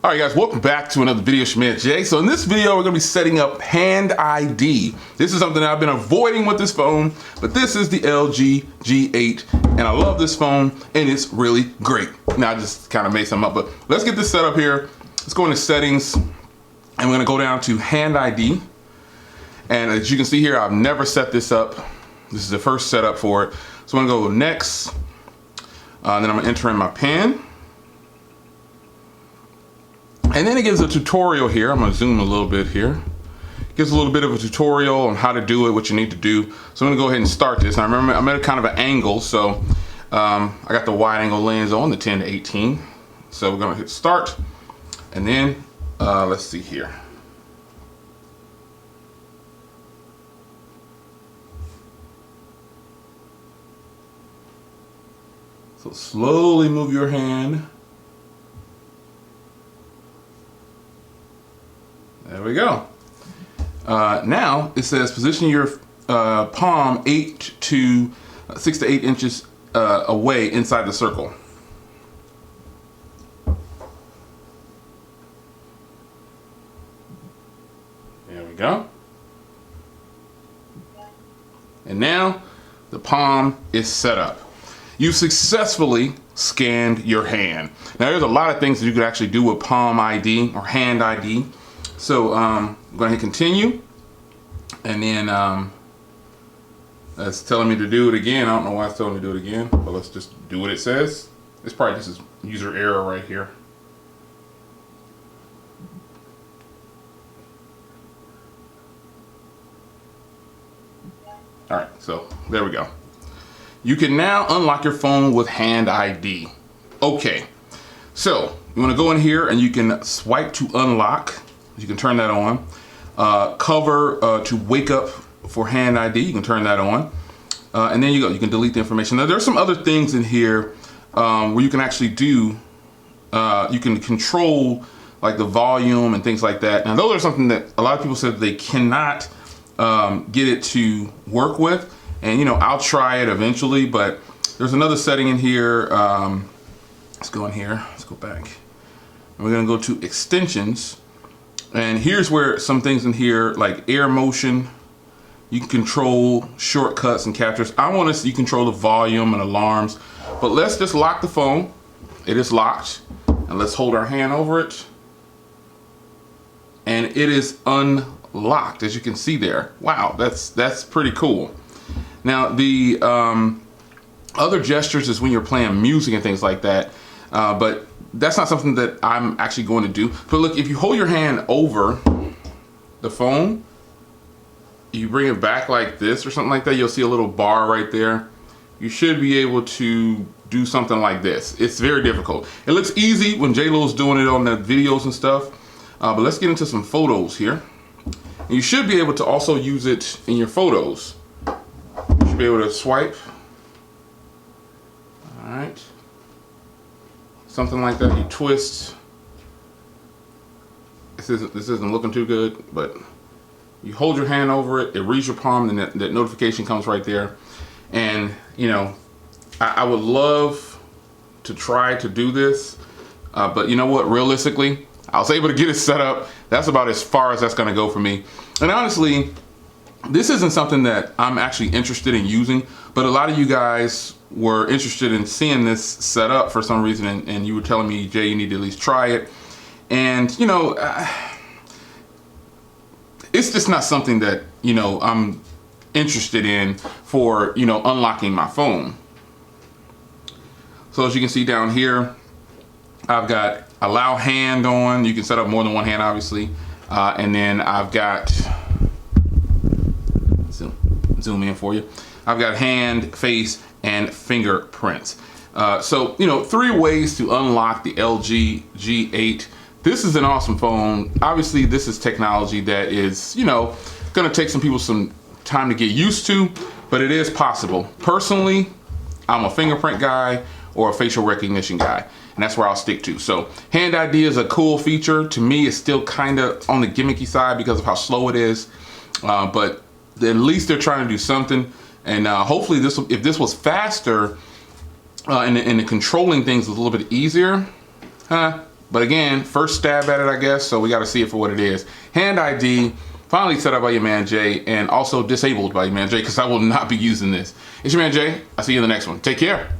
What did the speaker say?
All right, guys, welcome back to another video. Schmidt Jay. So in this video, we're going to be setting up Hand ID. This is something that I've been avoiding with this phone, but this is the LG G8, and I love this phone, and it's really great. Now, I just kind of made something up, but let's get this set up here. Let's go into settings, and we're going to go down to Hand ID. And as you can see here, I've never set this up. This is the first setup for it. So I'm going to go next, and then I'm going to enter in my PIN. And then it gives a tutorial here. I'm going to zoom a little bit here. It gives a little bit of a tutorial on how to do it, what you need to do. So I'm going to go ahead and start this. Now remember, I'm at a kind of an angle, so I got the wide angle lens on, the 10 to 18. So we're going to hit start, and then let's see here. So slowly move your hand. There we go. Now it says position your palm 6 to 8 inches away inside the circle. There we go. And now the palm is set up. You've successfully scanned your hand. Now there's a lot of things that you could actually do with Palm ID or Hand ID. So I'm going to hit continue, and then it's telling me to do it again. I don't know why it's telling me to do it again, but let's just do what it says. It's probably just a user error right here. All right, so there we go. You can now unlock your phone with Hand ID. Okay, so you want to go in here and you can swipe to unlock. You can turn that on. Cover to wake up for Hand ID. You can turn that on. And then you can delete the information. Now there's some other things in here where you can actually do, you can control like the volume and things like that. Now those are something that a lot of people said they cannot get it to work with. And I'll try it eventually, but there's another setting in here. Let's go in here, let's go back. And we're gonna go to extensions. And here's where some things in here, like air motion, you can control shortcuts and captures. I want to see you control the volume and alarms, but let's just lock the phone. It is locked, and let's hold our hand over it. And it is unlocked, as you can see there. Wow, that's pretty cool. Now the other gestures is when you're playing music and things like that, but that's not something that I'm actually going to do. But look, if you hold your hand over the phone, you bring it back like this or something like that, you'll see a little bar right there. You should be able to do something like this. It's very difficult. It looks easy when J-Lo's doing it on the videos and stuff, but let's get into some photos here. And you should be able to also use it in your photos. You should be able to swipe. All right. Something like that, you twist. This isn't looking too good, but you hold your hand over it, it reads your palm, and that notification comes right there. And I would love to try to do this, but you know what, realistically, I was able to get it set up. That's about as far as that's gonna go for me. And honestly, this isn't something that I'm actually interested in using, but a lot of you guys were interested in seeing this set up for some reason, and you were telling me, Jay, you need to at least try it. And it's just not something that I'm interested in for unlocking my phone. So as you can see down here, I've got allow hand on. You can set up more than one hand, obviously, and then I've got zoom in for you. I've got hand, face, and fingerprints. So 3 ways to unlock the LG G8. This is an awesome phone. Obviously, this is technology that is gonna take some people some time to get used to, but it is possible. Personally, I'm a fingerprint guy or a facial recognition guy, and that's where I'll stick to. So Hand ID is a cool feature. To me, it's still kind of on the gimmicky side because of how slow it is, but at least they're trying to do something. And hopefully if this was faster and the controlling things was a little bit easier, But again, first stab at it, I guess, so we got to see it for what it is. Hand ID, finally set up by your man Jay, and also disabled by your man Jay, because I will not be using this. It's your man Jay. I'll see you in the next one. Take care.